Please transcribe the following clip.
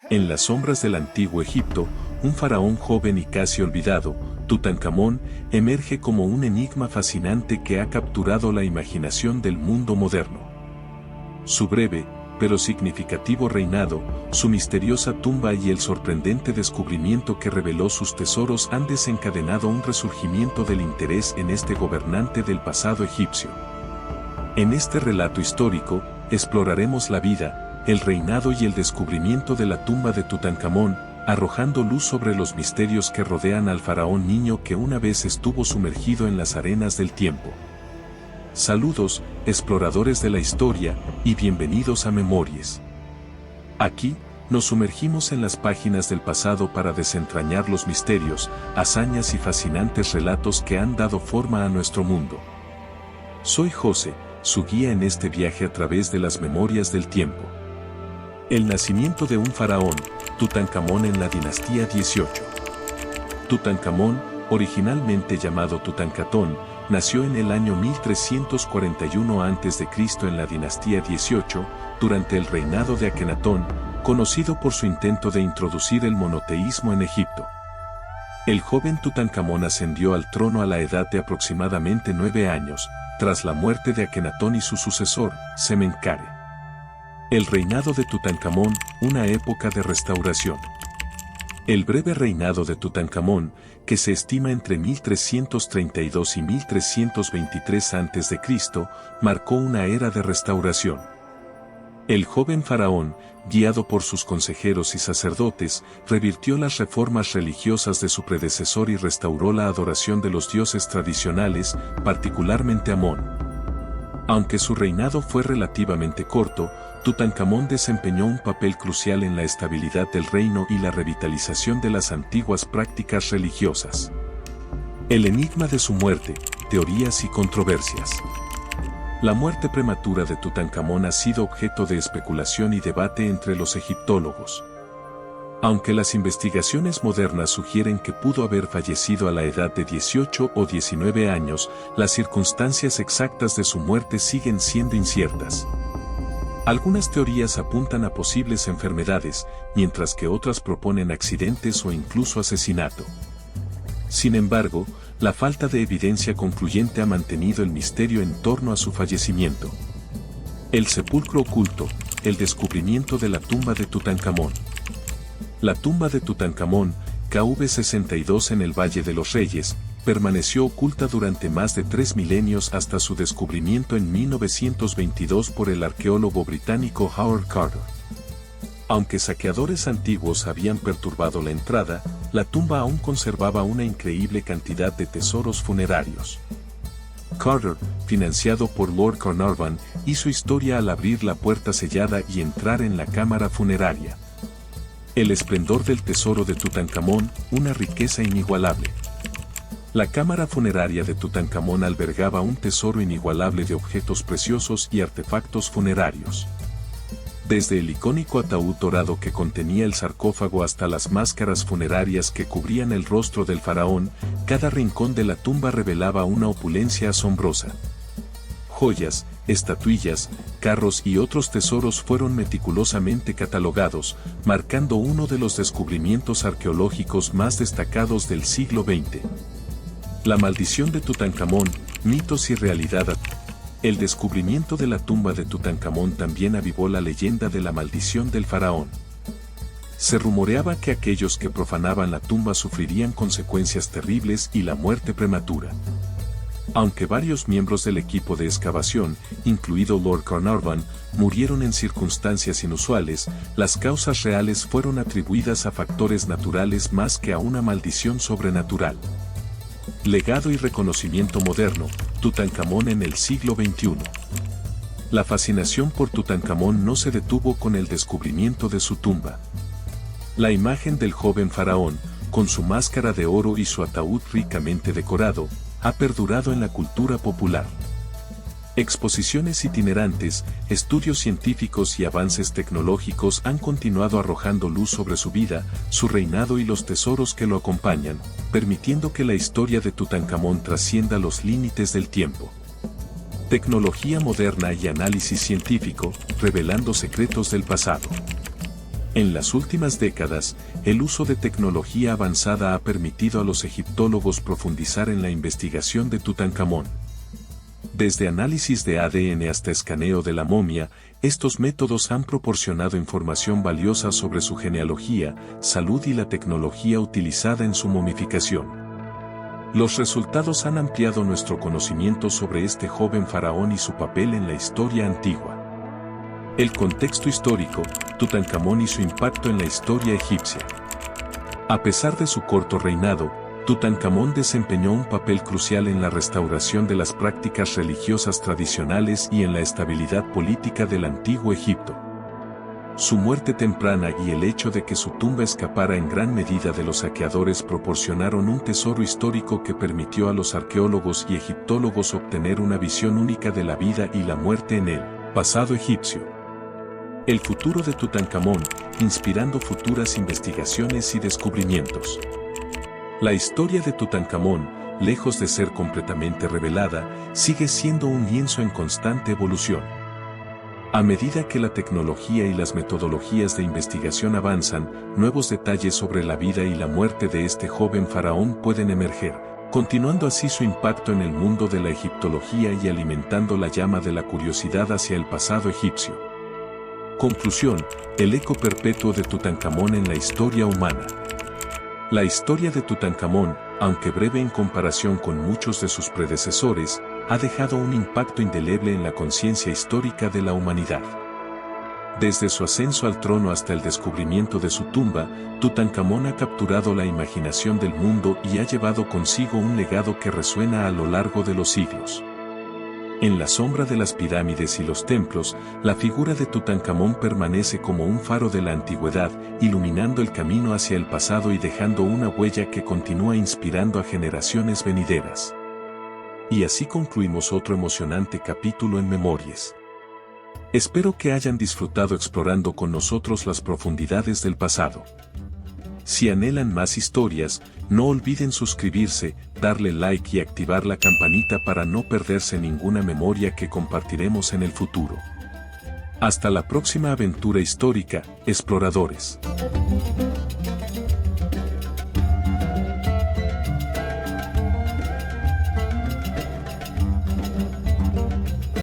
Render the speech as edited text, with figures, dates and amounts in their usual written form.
En las sombras del antiguo Egipto, un faraón joven y casi olvidado, Tutankamón, emerge como un enigma fascinante que ha capturado la imaginación del mundo moderno. Su breve, pero significativo reinado, su misteriosa tumba y el sorprendente descubrimiento que reveló sus tesoros han desencadenado un resurgimiento del interés en este gobernante del pasado egipcio. En este relato histórico, exploraremos la vida, el reinado y el descubrimiento de la tumba de Tutankamón, arrojando luz sobre los misterios que rodean al faraón niño que una vez estuvo sumergido en las arenas del tiempo. Saludos, exploradores de la historia, y bienvenidos a Memorias. Aquí, nos sumergimos en las páginas del pasado para desentrañar los misterios, hazañas y fascinantes relatos que han dado forma a nuestro mundo. Soy José, su guía en este viaje a través de las memorias del tiempo. El nacimiento de un faraón, Tutankamón en la dinastía 18. Tutankamón, originalmente llamado Tutankatón, nació en el año 1341 a.C. en la dinastía 18, durante el reinado de Akenatón, conocido por su intento de introducir el monoteísmo en Egipto. El joven Tutankamón ascendió al trono a la edad de aproximadamente 9 años, tras la muerte de Akenatón y su sucesor, Sementkare. El reinado de Tutankamón, una época de restauración. El breve reinado de Tutankamón, que se estima entre 1332 y 1323 a.C., marcó una era de restauración. El joven faraón, guiado por sus consejeros y sacerdotes, revirtió las reformas religiosas de su predecesor y restauró la adoración de los dioses tradicionales, particularmente Amón. Aunque su reinado fue relativamente corto, Tutankamón desempeñó un papel crucial en la estabilidad del reino y la revitalización de las antiguas prácticas religiosas. El enigma de su muerte, teorías y controversias. La muerte prematura de Tutankamón ha sido objeto de especulación y debate entre los egiptólogos. Aunque las investigaciones modernas sugieren que pudo haber fallecido a la edad de 18 o 19 años, las circunstancias exactas de su muerte siguen siendo inciertas. Algunas teorías apuntan a posibles enfermedades, mientras que otras proponen accidentes o incluso asesinato. Sin embargo, la falta de evidencia concluyente ha mantenido el misterio en torno a su fallecimiento. El sepulcro oculto, el descubrimiento de la tumba de Tutankamón. La tumba de Tutankamón, KV62 en el Valle de los Reyes, permaneció oculta durante más de 3 milenios hasta su descubrimiento en 1922 por el arqueólogo británico Howard Carter. Aunque saqueadores antiguos habían perturbado la entrada, la tumba aún conservaba una increíble cantidad de tesoros funerarios. Carter, financiado por Lord Carnarvon, hizo historia al abrir la puerta sellada y entrar en la cámara funeraria. El esplendor del tesoro de Tutankamón, una riqueza inigualable. La cámara funeraria de Tutankamón albergaba un tesoro inigualable de objetos preciosos y artefactos funerarios. Desde el icónico ataúd dorado que contenía el sarcófago hasta las máscaras funerarias que cubrían el rostro del faraón, cada rincón de la tumba revelaba una opulencia asombrosa. Joyas, estatuillas, carros y otros tesoros fueron meticulosamente catalogados, marcando uno de los descubrimientos arqueológicos más destacados del siglo XX. La maldición de Tutankamón, mitos y realidad. El descubrimiento de la tumba de Tutankamón también avivó la leyenda de la maldición del faraón. Se rumoreaba que aquellos que profanaban la tumba sufrirían consecuencias terribles y la muerte prematura. Aunque varios miembros del equipo de excavación, incluido Lord Carnarvon, murieron en circunstancias inusuales, las causas reales fueron atribuidas a factores naturales más que a una maldición sobrenatural. Legado y reconocimiento moderno, Tutankamón en el siglo XXI. La fascinación por Tutankamón no se detuvo con el descubrimiento de su tumba. La imagen del joven faraón, con su máscara de oro y su ataúd ricamente decorado, ha perdurado en la cultura popular. Exposiciones itinerantes, estudios científicos y avances tecnológicos han continuado arrojando luz sobre su vida, su reinado y los tesoros que lo acompañan, permitiendo que la historia de Tutankamón trascienda los límites del tiempo. Tecnología moderna y análisis científico, revelando secretos del pasado. En las últimas décadas, el uso de tecnología avanzada ha permitido a los egiptólogos profundizar en la investigación de Tutankamón. Desde análisis de ADN hasta escaneo de la momia, estos métodos han proporcionado información valiosa sobre su genealogía, salud y la tecnología utilizada en su momificación. Los resultados han ampliado nuestro conocimiento sobre este joven faraón y su papel en la historia antigua. El contexto histórico, Tutankamón y su impacto en la historia egipcia. A pesar de su corto reinado, Tutankamón desempeñó un papel crucial en la restauración de las prácticas religiosas tradicionales y en la estabilidad política del antiguo Egipto. Su muerte temprana y el hecho de que su tumba escapara en gran medida de los saqueadores proporcionaron un tesoro histórico que permitió a los arqueólogos y egiptólogos obtener una visión única de la vida y la muerte en el pasado egipcio. El futuro de Tutankamón, inspirando futuras investigaciones y descubrimientos. La historia de Tutankamón, lejos de ser completamente revelada, sigue siendo un lienzo en constante evolución. A medida que la tecnología y las metodologías de investigación avanzan, nuevos detalles sobre la vida y la muerte de este joven faraón pueden emerger, continuando así su impacto en el mundo de la egiptología y alimentando la llama de la curiosidad hacia el pasado egipcio. Conclusión: el eco perpetuo de Tutankamón en la historia humana. La historia de Tutankamón, aunque breve en comparación con muchos de sus predecesores, ha dejado un impacto indeleble en la conciencia histórica de la humanidad. Desde su ascenso al trono hasta el descubrimiento de su tumba, Tutankamón ha capturado la imaginación del mundo y ha llevado consigo un legado que resuena a lo largo de los siglos. En la sombra de las pirámides y los templos, la figura de Tutankamón permanece como un faro de la antigüedad, iluminando el camino hacia el pasado y dejando una huella que continúa inspirando a generaciones venideras. Y así concluimos otro emocionante capítulo en Memorias. Espero que hayan disfrutado explorando con nosotros las profundidades del pasado. Si anhelan más historias, no olviden suscribirse, darle like y activar la campanita para no perderse ninguna memoria que compartiremos en el futuro. Hasta la próxima aventura histórica, exploradores.